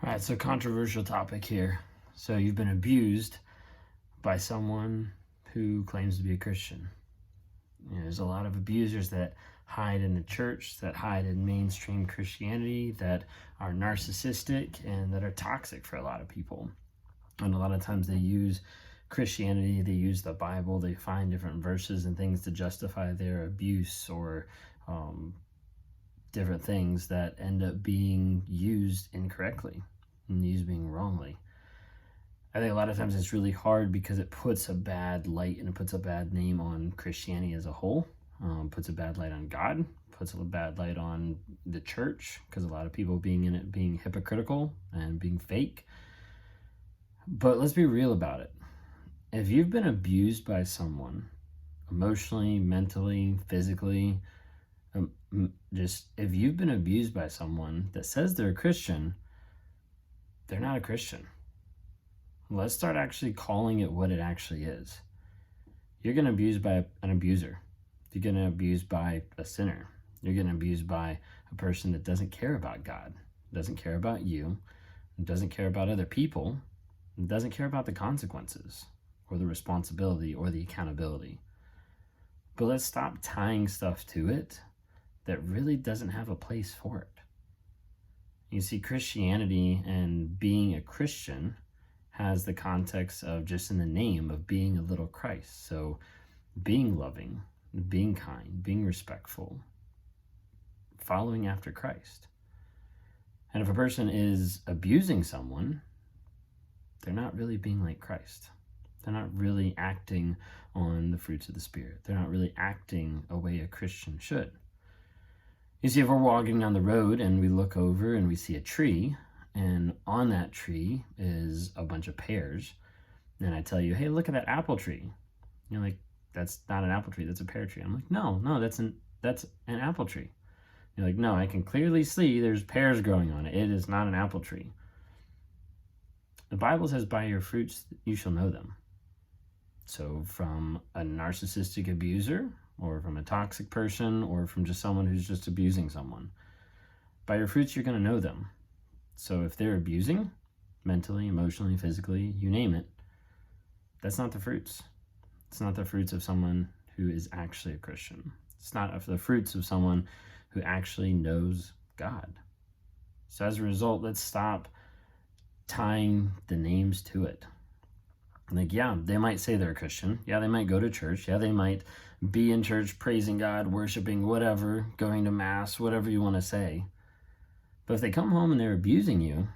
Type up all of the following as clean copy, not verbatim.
All right, so controversial topic here. So you've been abused by someone who claims to be a Christian. There's a lot of abusers that hide in the church, that hide in mainstream Christianity, that are narcissistic and that are toxic for a lot of people. And a lot of times they use Christianity, they use the Bible, they find different verses and things to justify their abuse or different things that end up being used incorrectly and used being wrongly. I think a lot of times it's really hard because it puts a bad light and it puts a bad name on Christianity as a whole, puts a bad light on God, puts a bad light on the church because a lot of people being in it being hypocritical and being fake. But let's be real about it. If you've been abused by someone emotionally, mentally, physically, just if you've been abused by someone that says they're a Christian, they're not a Christian. Let's start actually calling it what it actually is. You're getting abused by an abuser. You're getting abused by a sinner. You're getting abused by a person that doesn't care about God, doesn't care about you, doesn't care about other people, doesn't care about the consequences or the responsibility or the accountability. But let's stop tying stuff to it that really doesn't have a place for it. You see, Christianity and being a Christian has the context of just in the name of being a little Christ. So being loving, being kind, being respectful, following after Christ. And if a person is abusing someone, they're not really being like Christ. They're not really acting on the fruits of the Spirit. They're not really acting a way a Christian should. You see, if we're walking down the road and we look over and we see a tree, and on that tree is a bunch of pears, and I tell you, hey, look at that apple tree. You're like, that's not an apple tree, that's a pear tree. I'm like, no, that's an apple tree. You're like, no, I can clearly see there's pears growing on it. It is not an apple tree. The Bible says, by your fruits you shall know them. So from a narcissistic abuser, or from a toxic person, or from just someone who's just abusing someone, by your fruits you're going to know them. So if they're abusing, mentally, emotionally, physically, you name it, that's not the fruits. It's not the fruits of someone who is actually a Christian. It's not the fruits of someone who actually knows God. So as a result, let's stop tying the names to it. Like, yeah, they might say they're a Christian. Yeah, they might go to church. Yeah, they might be in church praising God, worshiping, whatever, going to mass, whatever you want to say. But if they come home and they're abusing you,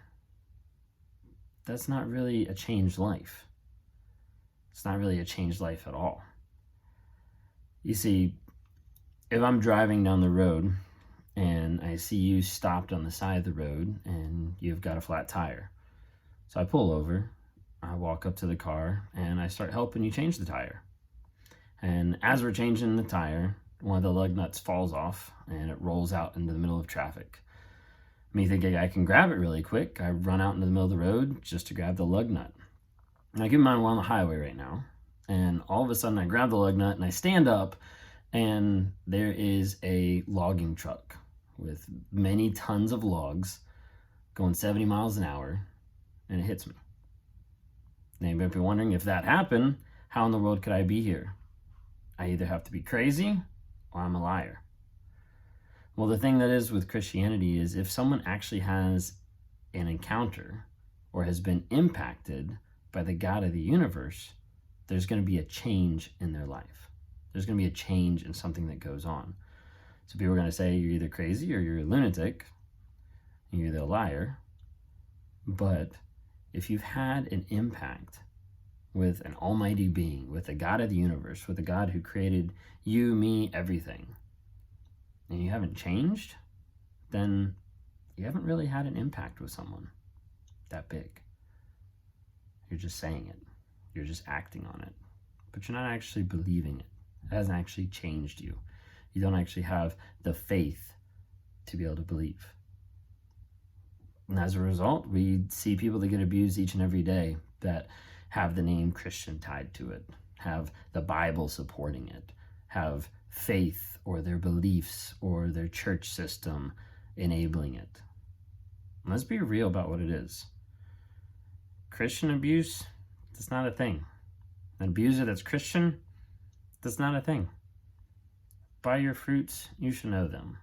that's not really a changed life. It's not really a changed life at all. You see, if I'm driving down the road and I see you stopped on the side of the road and you've got a flat tire, so I pull over, I walk up to the car and I start helping you change the tire. And as we're changing the tire, one of the lug nuts falls off and it rolls out into the middle of traffic. Me thinking I can grab it really quick, I run out into the middle of the road just to grab the lug nut. Now keep in mind we're on the highway right now, and all of a sudden I grab the lug nut and I stand up and there is a logging truck with many tons of logs going 70 miles an hour, and it hits me. Now you might be wondering, if that happened, how in the world could I be here? I either have to be crazy or I'm a liar. Well, the thing that is with Christianity is if someone actually has an encounter or has been impacted by the God of the universe, there's going to be a change in their life. There's going to be a change in something that goes on. So people are going to say you're either crazy or you're a lunatic, and you're either a liar. But if you've had an impact with an almighty being, with the God of the universe, with the God who created you, me, everything, and you haven't changed, then you haven't really had an impact with someone that big. You're just saying it. You're just acting on it. But you're not actually believing it. It hasn't actually changed you. You don't actually have the faith to be able to believe. And as a result, we see people that get abused each and every day that have the name Christian tied to it, have the Bible supporting it, have faith or their beliefs or their church system enabling it. Let's be real about what it is. Christian abuse, that's not a thing. An abuser that's Christian, that's not a thing. By your fruits, you should know them.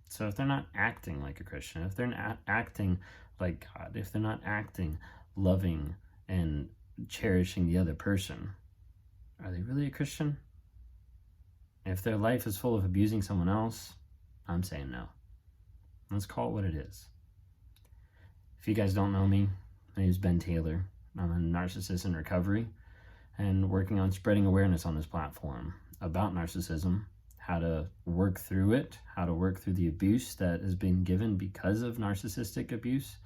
So if they're not acting like a Christian, if they're not acting like God, if they're not acting loving and cherishing the other person, are they really a Christian? If their life is full of abusing someone else, I'm saying no. Let's call it what it is. If you guys don't know me, my name is Ben Taylor. I'm a narcissist in recovery and working on spreading awareness on this platform about narcissism, how to work through it, how to work through the abuse that has been given because of narcissistic abuse,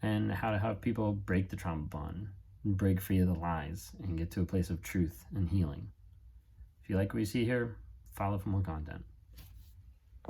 and how to have people break the trauma bond, break free of the lies, and get to a place of truth and healing. If you like what you see here, follow for more content.